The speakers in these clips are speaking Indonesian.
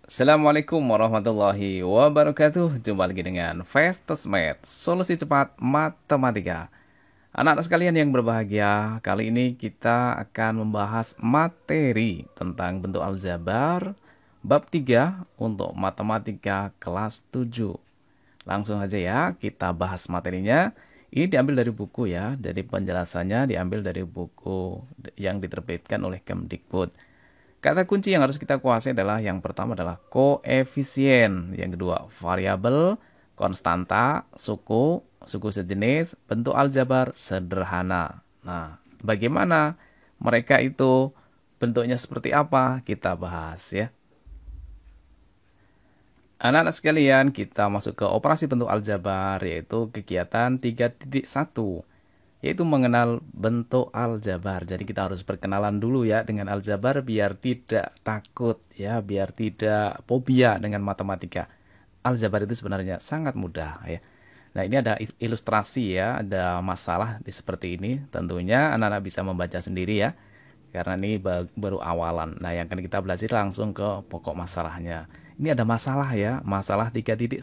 Assalamualaikum warahmatullahi wabarakatuh. Jumpa lagi dengan Festus Math, solusi cepat matematika. Anak-anak sekalian yang berbahagia, kali ini kita akan membahas materi tentang bentuk aljabar bab 3 untuk matematika kelas 7. Langsung aja ya, kita bahas materinya. Ini diambil dari buku ya, jadi penjelasannya diambil dari buku yang diterbitkan oleh Kemdikbud. Kata kunci yang harus kita kuasai adalah yang pertama adalah koefisien, yang kedua variabel, konstanta, suku, suku sejenis, bentuk aljabar sederhana. Nah, bagaimana mereka itu bentuknya seperti apa? Kita bahas ya. Anak-anak sekalian, kita masuk ke operasi bentuk aljabar, yaitu kegiatan 3.1, yaitu mengenal bentuk aljabar. Jadi kita harus perkenalan dulu ya dengan aljabar biar tidak takut ya, biar tidak fobia dengan matematika. Aljabar itu sebenarnya sangat mudah ya. Nah, ini ada ilustrasi ya, ada masalah seperti ini. Tentunya anak-anak bisa membaca sendiri ya, karena ini baru awalan. Nah, yang akan kita belajar langsung ke pokok masalahnya. Ini ada masalah ya, masalah 3.1.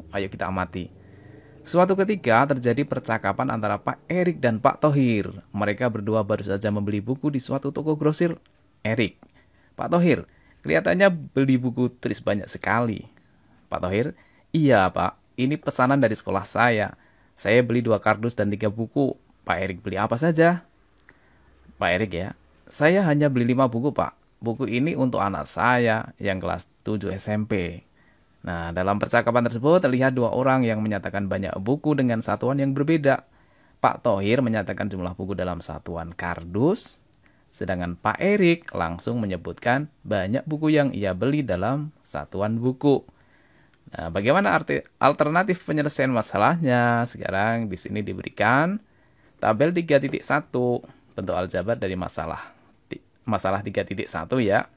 Ayo kita amati. Suatu ketika terjadi percakapan antara Pak Erik dan Pak Thohir. Mereka berdua baru saja membeli buku di suatu toko grosir. Erik, Pak Thohir, kelihatannya beli buku tulis banyak sekali. Pak Thohir, iya Pak, ini pesanan dari sekolah saya. Saya beli 2 kardus dan 3 buku. Pak Erik beli apa saja? Pak Erik ya, saya hanya beli 5 buku Pak. Buku ini untuk anak saya yang kelas 7 SMP. Nah, dalam percakapan tersebut terlihat 2 orang yang menyatakan banyak buku dengan satuan yang berbeda. Pak Thohir menyatakan jumlah buku dalam satuan kardus, sedangkan Pak Erik langsung menyebutkan banyak buku yang ia beli dalam satuan buku. Nah, bagaimana alternatif penyelesaian masalahnya? Sekarang di sini diberikan tabel 3.1 bentuk aljabar dari masalah 3.1 ya.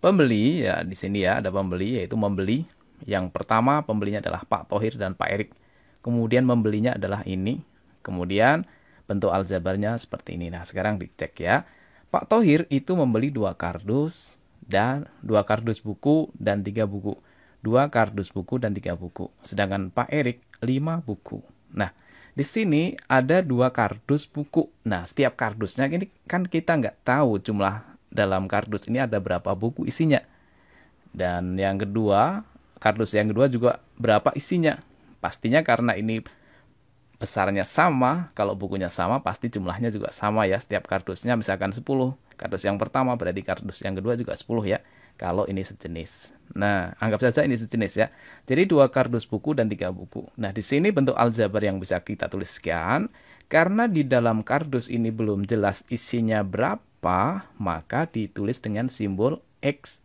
Pembeli ya, di sini ya ada pembeli, yaitu membeli. Yang pertama pembelinya adalah Pak Thohir dan Pak Erik. Kemudian membelinya adalah ini. Kemudian bentuk aljabarnya seperti ini. Nah, sekarang dicek ya. Pak Thohir itu membeli 2 kardus dan 2 kardus buku dan 3 buku. 2 kardus buku dan 3 buku. Sedangkan Pak Erik 5 buku. Nah, di sini ada 2 kardus buku. Nah, setiap kardusnya ini kan kita nggak tahu jumlah dalam kardus ini ada berapa buku isinya. Dan yang kedua, kardus yang kedua juga berapa isinya. Pastinya karena ini besarnya sama, kalau bukunya sama pasti jumlahnya juga sama ya. Setiap kardusnya misalkan 10. Kardus yang pertama berarti kardus yang kedua juga 10 ya. Kalau ini sejenis. Nah, anggap saja ini sejenis ya. Jadi 2 kardus buku dan 3 buku. Nah, di sini bentuk aljabar yang bisa kita tuliskan. Karena di dalam kardus ini belum jelas isinya berapa, maka ditulis dengan simbol X.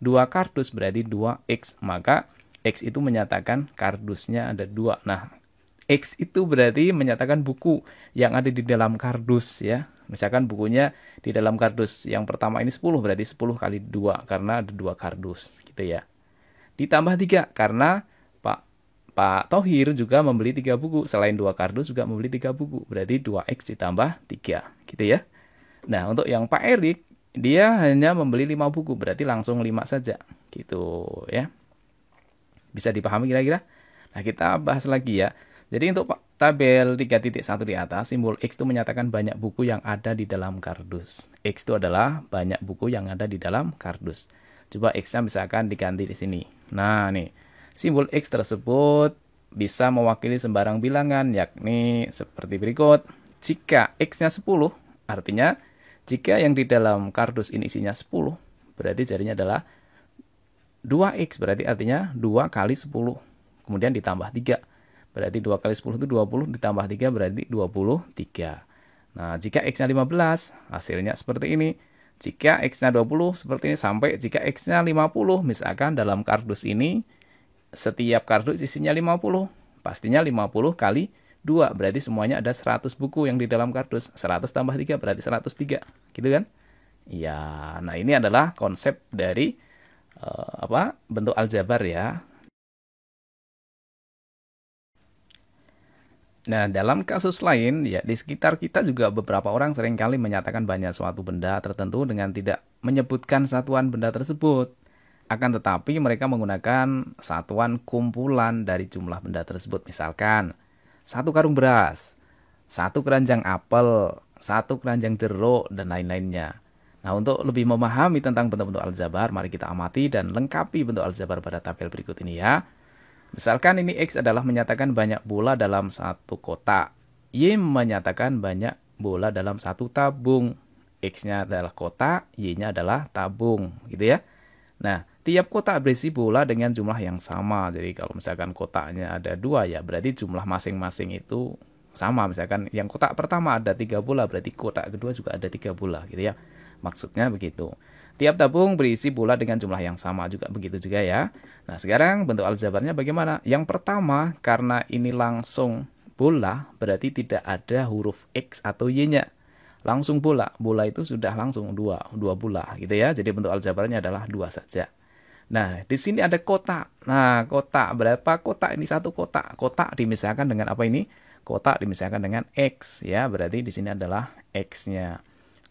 2 kardus berarti 2X. Maka X itu menyatakan kardusnya ada 2. Nah, X itu berarti menyatakan buku yang ada di dalam kardus ya. Misalkan bukunya di dalam kardus yang pertama ini 10, berarti 10 kali 2 karena ada 2 kardus gitu ya. Ditambah 3 karena Pak Thohir juga membeli 3 buku. Selain 2 kardus juga membeli 3 buku. Berarti 2X ditambah 3 gitu ya. Nah, untuk yang Pak Erik, dia hanya membeli 5 buku, berarti langsung 5 saja. Gitu ya. Bisa dipahami kira-kira? Nah, kita bahas lagi ya. Jadi untuk tabel 3.1 di atas, simbol X itu menyatakan banyak buku yang ada di dalam kardus. X itu adalah banyak buku yang ada di dalam kardus. Coba X-nya misalkan diganti di sini. Nah, nih. Simbol X tersebut bisa mewakili sembarang bilangan, yakni seperti berikut. Jika X-nya 10, artinya jika yang di dalam kardus ini isinya 10, berarti jadinya adalah 2X, berarti artinya 2 kali 10. Kemudian ditambah 3. Berarti 2 kali 10 itu 20, ditambah 3 berarti 23. Nah, jika X-nya 15, hasilnya seperti ini. Jika X-nya 20, seperti ini. Sampai jika X-nya 50, misalkan dalam kardus ini, setiap kardus isinya 50. Pastinya 50 kali 2, berarti semuanya ada 100 buku yang di dalam kardus. 100 tambah 3 berarti 103. Gitu kan? Ya, nah ini adalah konsep dari bentuk aljabar ya. Nah, dalam kasus lain, ya di sekitar kita juga beberapa orang seringkali menyatakan banyak suatu benda tertentu dengan tidak menyebutkan satuan benda tersebut. Akan tetapi mereka menggunakan satuan kumpulan dari jumlah benda tersebut. Misalkan, satu karung beras, satu keranjang apel, satu keranjang jeruk, dan lain-lainnya. Nah, untuk lebih memahami tentang bentuk-bentuk aljabar, mari kita amati dan lengkapi bentuk aljabar pada tabel berikut ini ya. Misalkan ini X adalah menyatakan banyak bola dalam satu kotak. Y menyatakan banyak bola dalam satu tabung. X-nya adalah kotak, Y-nya adalah tabung, gitu ya. Nah, tiap kotak berisi bola dengan jumlah yang sama. Jadi kalau misalkan kotaknya ada 2 ya, berarti jumlah masing-masing itu sama. Misalkan yang kotak pertama ada 3 bola, berarti kotak kedua juga ada 3 bola, gitu ya. Maksudnya begitu. Tiap tabung berisi bola dengan jumlah yang sama juga begitu juga ya. Nah, sekarang bentuk aljabarnya bagaimana? Yang pertama, karena ini langsung bola, berarti tidak ada huruf X atau Y-nya. Langsung bola. Bola itu sudah langsung dua bola gitu ya. Jadi bentuk aljabarnya adalah 2 saja. Nah, di sini ada kotak. Nah, kotak berapa kotak? Ini satu kotak. Kotak dimisalkan dengan apa ini? Kotak dimisalkan dengan X ya. Berarti di sini adalah X-nya.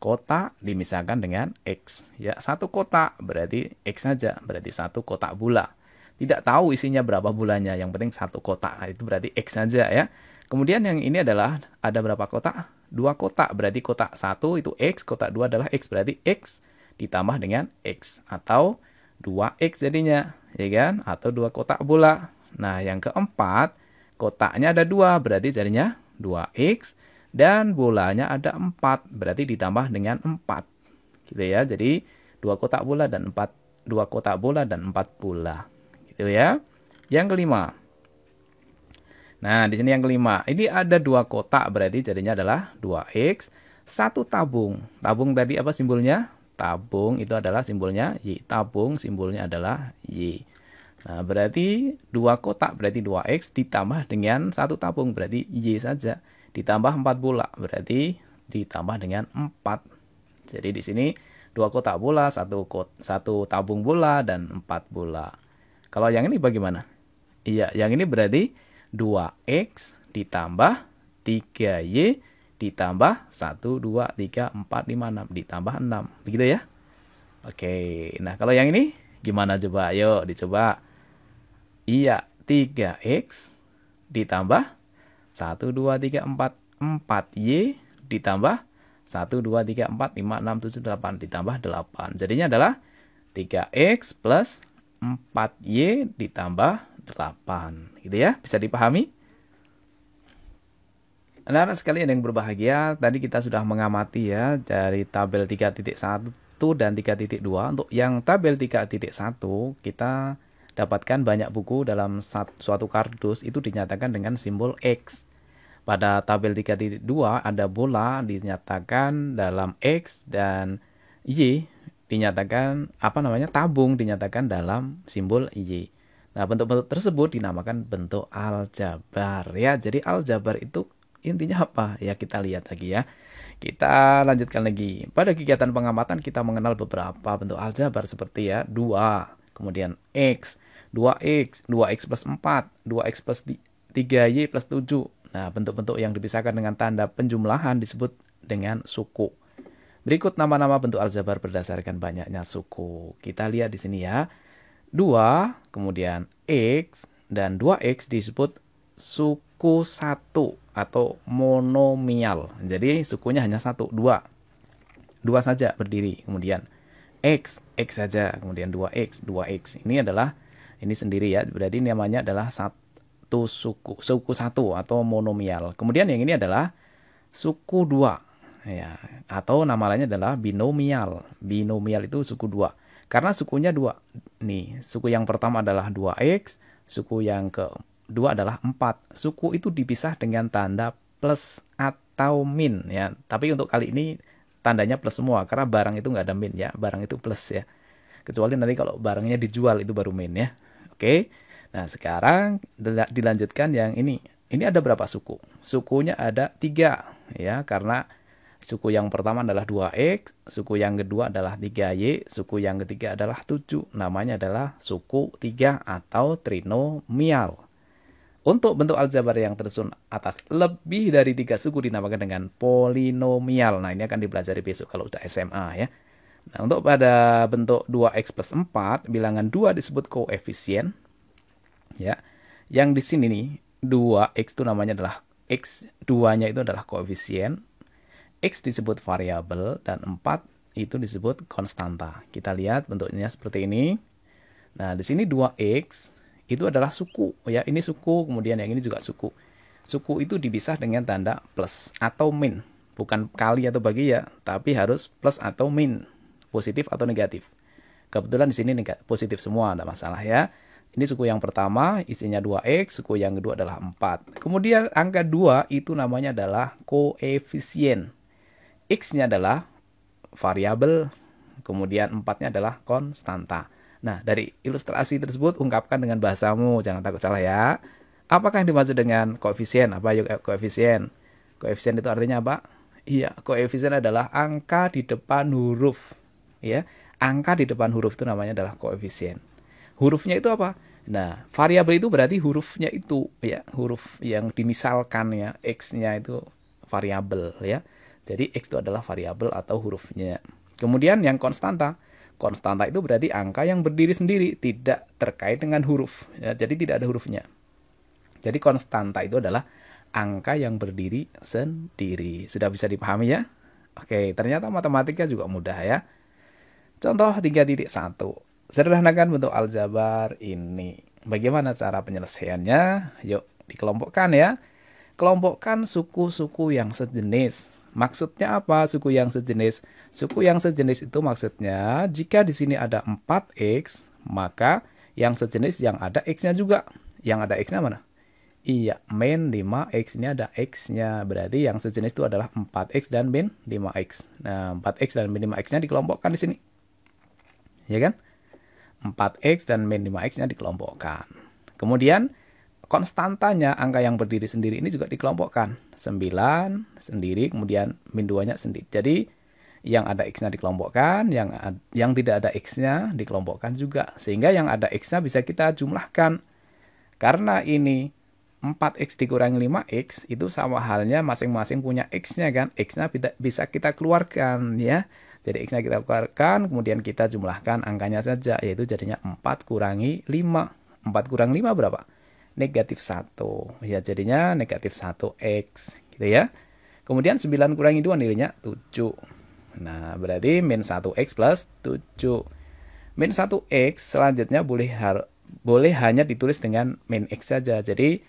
Kotak dimisalkan dengan X. Ya, satu kotak berarti X saja. Berarti satu kotak bola. Tidak tahu isinya berapa bulanya. Yang penting satu kotak. Itu berarti X saja ya. Kemudian yang ini adalah ada berapa kotak? 2 kotak. Berarti kotak 1 itu X. Kotak 2 adalah X. Berarti X ditambah dengan X. Atau 2X jadinya. Ya kan? Atau 2 kotak bola. Nah, yang keempat. Kotaknya ada 2. Berarti jadinya 2X. Dan bolanya ada 4, berarti ditambah dengan 4. Gitu ya. Jadi 2 kotak bola dan 2 kotak bola dan 4 bola. Gitu ya. Yang kelima. Nah, di sini yang kelima. Ini ada 2 kotak, berarti jadinya adalah 2X, 1 tabung. Tabung tadi apa simbolnya? Tabung itu adalah simbolnya Y. Tabung simbolnya adalah Y. Nah, berarti 2 kotak berarti 2X ditambah dengan 1 tabung berarti Y saja. Ditambah 4 bola, berarti ditambah dengan 4. Jadi di sini 2 kotak bola, 1 tabung bola, dan 4 bola. Kalau yang ini bagaimana? Iya, yang ini berarti 2X ditambah 3Y ditambah 1, 2, 3, 4, 5, 6. Ditambah 6. Begitu ya? Oke, nah kalau yang ini gimana coba? Ayo dicoba. Iya, 3X ditambah 1, 2, 3, 4, 4Y ditambah 1, 2, 3, 4, 5, 6, 7, 8 ditambah 8. Jadinya adalah 3X plus 4Y ditambah 8. Gitu ya, bisa dipahami? Anak-anak sekalian yang berbahagia, tadi kita sudah mengamati ya dari tabel 3.1 dan 3.2. Untuk yang tabel 3.1 kita dapatkan banyak buku dalam suatu kardus itu dinyatakan dengan simbol X. Pada tabel 3.2 ada bola dinyatakan dalam X dan Y dinyatakan tabung dinyatakan dalam simbol Y. Nah, bentuk-bentuk tersebut dinamakan bentuk aljabar ya. Jadi aljabar itu intinya apa? Ya kita lihat lagi ya. Kita lanjutkan lagi. Pada kegiatan pengamatan kita mengenal beberapa bentuk aljabar seperti ya 2, kemudian X, 2X, 2X plus 4, 2X plus 3Y plus 7. Nah, bentuk-bentuk yang dipisahkan dengan tanda penjumlahan disebut dengan suku. Berikut nama-nama bentuk aljabar berdasarkan banyaknya suku. Kita lihat di sini ya. 2, kemudian X, dan 2X disebut suku 1 atau monomial. Jadi sukunya hanya 1, 2. 2 saja berdiri. Kemudian X saja. Kemudian 2X. Ini sendiri ya. Berarti namanya adalah suku 1 atau monomial. Kemudian yang ini adalah suku 2 ya, atau nama lainnya adalah binomial. Binomial itu suku 2. Karena sukunya 2. Nih, suku yang pertama adalah 2X, suku yang kedua adalah 4. Suku itu dipisah dengan tanda plus atau min ya. Tapi untuk kali ini tandanya plus semua karena barang itu nggak ada min ya. Barang itu plus ya. Kecuali nanti kalau barangnya dijual itu baru min ya. Oke. Nah, sekarang dilanjutkan yang ini. Ini ada berapa suku? Sukunya ada 3 ya, karena suku yang pertama adalah 2X, suku yang kedua adalah 3Y, suku yang ketiga adalah 7. Namanya adalah suku 3 atau trinomial. Untuk bentuk aljabar yang tersusun atas lebih dari 3 suku dinamakan dengan polinomial. Nah, ini akan dipelajari besok kalau udah SMA ya. Nah, untuk pada bentuk 2x plus 4, bilangan 2 disebut koefisien. Ya. Yang di sini nih, 2x itu namanya adalah x, 2-nya itu adalah koefisien. X disebut variabel dan 4 itu disebut konstanta. Kita lihat bentuknya seperti ini. Nah, di sini 2x itu adalah suku. Ya, ini suku, kemudian yang ini juga suku. Suku itu dipisah dengan tanda plus atau min. Bukan kali atau bagi ya, tapi harus plus atau min. Positif atau negatif. Kebetulan di sini positif semua, tidak masalah ya. Ini suku yang pertama, isinya 2x, suku yang kedua adalah 4. Kemudian angka 2 itu namanya adalah koefisien. X-nya adalah variabel, kemudian 4-nya adalah konstanta. Nah, dari ilustrasi tersebut ungkapkan dengan bahasamu, jangan takut salah ya. Apakah yang dimaksud dengan koefisien? Apa yuk koefisien? Koefisien itu artinya apa? Iya, koefisien adalah angka di depan huruf. Ya, angka di depan huruf itu namanya adalah koefisien. Hurufnya itu apa? Nah, variabel itu berarti hurufnya itu, ya, huruf yang dimisalkan ya, x-nya itu variabel ya. Jadi x itu adalah variabel atau hurufnya. Kemudian yang konstanta. Konstanta itu berarti angka yang berdiri sendiri, tidak terkait dengan huruf. Ya, jadi tidak ada hurufnya. Jadi konstanta itu adalah angka yang berdiri sendiri. Sudah bisa dipahami ya? Oke, ternyata matematika juga mudah ya. Contoh 3.1. Sederhanakan bentuk aljabar ini. Bagaimana cara penyelesaiannya? Yuk, dikelompokkan ya. Kelompokkan suku-suku yang sejenis. Maksudnya apa suku yang sejenis? Suku yang sejenis itu maksudnya jika di sini ada 4x, maka yang sejenis yang ada x-nya juga. Yang ada x-nya mana? Iya, min 5x, ini ada x-nya. Berarti yang sejenis itu adalah 4x dan min 5x. Nah, 4x dan min 5x-nya dikelompokkan di sini. Ya kan? 4x dan min 5x-nya dikelompokkan. Kemudian konstantanya, angka yang berdiri sendiri ini juga dikelompokkan. 9 sendiri, kemudian min 2-nya sendiri. Jadi yang ada x-nya dikelompokkan, yang tidak ada x-nya dikelompokkan juga. Sehingga yang ada x-nya bisa kita jumlahkan. Karena ini 4x dikurangi 5x itu sama halnya masing-masing punya x-nya kan. X-nya bisa kita keluarkan ya. Jadi x-nya kita keluarkan, kemudian kita jumlahkan angkanya saja, yaitu jadinya 4 kurangi 5. 4 kurang 5 berapa? Negatif 1. Ya, jadinya negatif 1x. Gitu ya. Kemudian 9 kurangi 2 nilainya 7. Nah, berarti min 1x plus 7. Min 1x selanjutnya boleh hanya ditulis dengan min x saja. Jadi,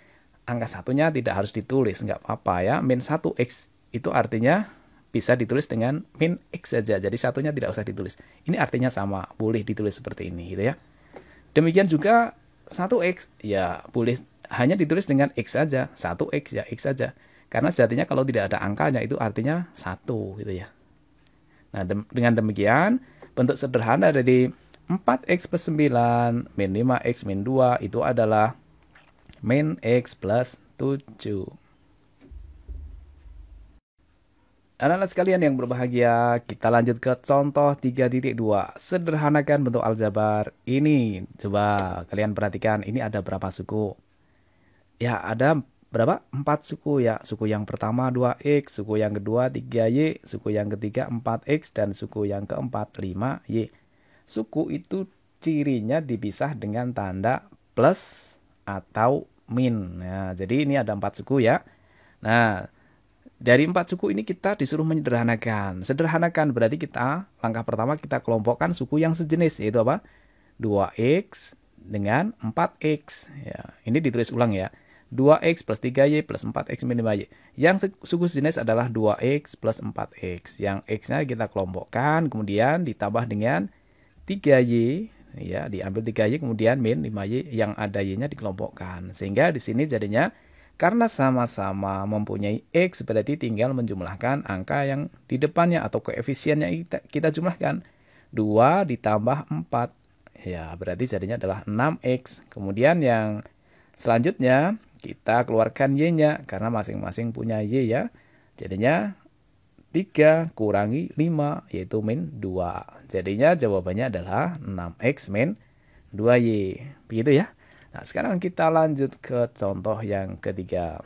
angka satunya tidak harus ditulis, nggak apa-apa ya. Min 1x itu artinya bisa ditulis dengan min x saja. Jadi satunya tidak usah ditulis. Ini artinya sama, boleh ditulis seperti ini gitu ya. Demikian juga 1x ya boleh hanya ditulis dengan x saja. 1x ya x saja. Karena sejatinya kalau tidak ada angkanya itu artinya 1 gitu ya. Nah, dengan demikian bentuk sederhana dari 4x plus 9 min 5x min 2 itu adalah min x plus 7. Anak-anak sekalian yang berbahagia, kita lanjut ke contoh 3.2. Sederhanakan bentuk aljabar ini. Coba kalian perhatikan, ini ada berapa suku? Ya, ada berapa? 4 suku ya. Suku yang pertama 2x, suku yang kedua 3y, suku yang ketiga 4x, dan suku yang keempat 5y. Suku itu cirinya dipisah dengan tanda plus atau min. Nah, jadi ini ada 4 suku ya. Nah, dari 4 suku ini kita disuruh menyederhanakan. Sederhanakan berarti kita, langkah pertama kita kelompokkan suku yang sejenis, yaitu apa? 2x dengan 4x. Ya, ini ditulis ulang ya. 2x plus 3y plus 4x min 5y. Yang suku sejenis adalah 2x plus 4x. Yang x-nya kita kelompokkan, kemudian ditambah dengan 3y. Ya, diambil 3y, kemudian min 5y, yang ada y-nya dikelompokkan. Sehingga di sini jadinya karena sama-sama mempunyai x, berarti tinggal menjumlahkan angka yang di depannya atau koefisiennya kita jumlahkan. 2 ditambah 4. Ya, berarti jadinya adalah 6x. Kemudian yang selanjutnya kita keluarkan y-nya karena masing-masing punya y ya. Jadinya 3 kurangi 5 yaitu min 2. Jadinya jawabannya adalah 6x min 2y. Begitu ya. Nah, sekarang kita lanjut ke contoh yang ketiga.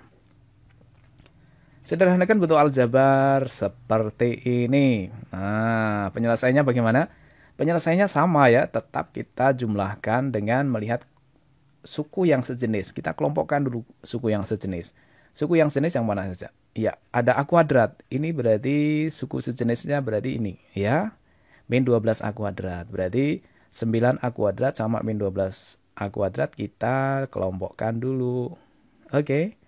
Sederhanakan bentuk aljabar seperti ini. Nah, penyelesaiannya bagaimana? Penyelesaiannya sama ya, tetap kita jumlahkan dengan melihat suku yang sejenis. Kita kelompokkan dulu suku yang sejenis. Suku yang sejenis yang mana saja? Ya, ada A kuadrat. Ini berarti suku sejenisnya berarti ini, ya. Min 12A kuadrat. Berarti 9A kuadrat sama min 12A kuadrat kita kelompokkan dulu. Oke.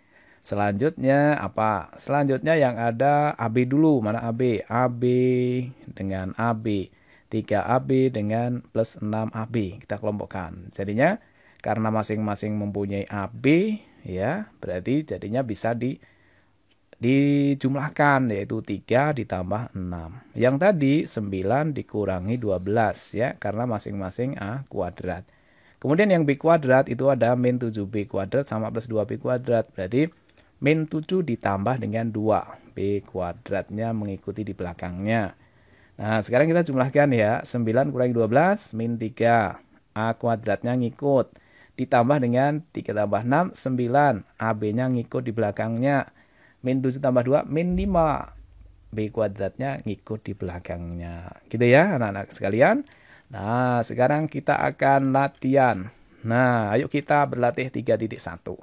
Selanjutnya apa? Selanjutnya yang ada AB dulu. Mana AB? AB dengan AB. 3AB dengan plus 6AB. Kita kelompokkan. Jadinya karena masing-masing mempunyai AB, ya, berarti jadinya bisa dijumlahkan, yaitu 3 ditambah 6. Yang tadi 9 dikurangi 12, ya, karena masing-masing A kuadrat. Kemudian yang B kuadrat itu ada min 7B kuadrat sama plus 2B kuadrat. Berarti min 7 ditambah dengan 2. B kuadratnya mengikuti di belakangnya. Nah, sekarang kita jumlahkan ya. 9 kurangi 12, min 3. A kuadratnya ngikut. Ditambah dengan 3 tambah 6, 9. AB-nya ngikut di belakangnya. Min 7 tambah 2, min 5. B kuadratnya ngikut di belakangnya. Gitu ya anak-anak sekalian. Nah, sekarang kita akan latihan. Nah, ayo kita berlatih 3.1.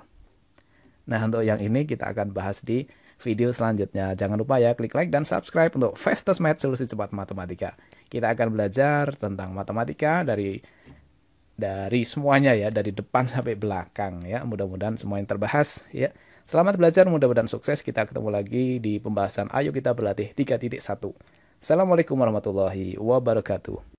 Nah, untuk yang ini kita akan bahas di video selanjutnya. Jangan lupa ya, klik like dan subscribe untuk Fastest Math Solusi Cepat Matematika. Kita akan belajar tentang matematika dari semuanya ya, dari depan sampai belakang ya. Mudah-mudahan semua yang terbahas ya. Selamat belajar, mudah-mudahan sukses. Kita ketemu lagi di pembahasan Ayo Kita Berlatih 3.1. Assalamualaikum warahmatullahi wabarakatuh.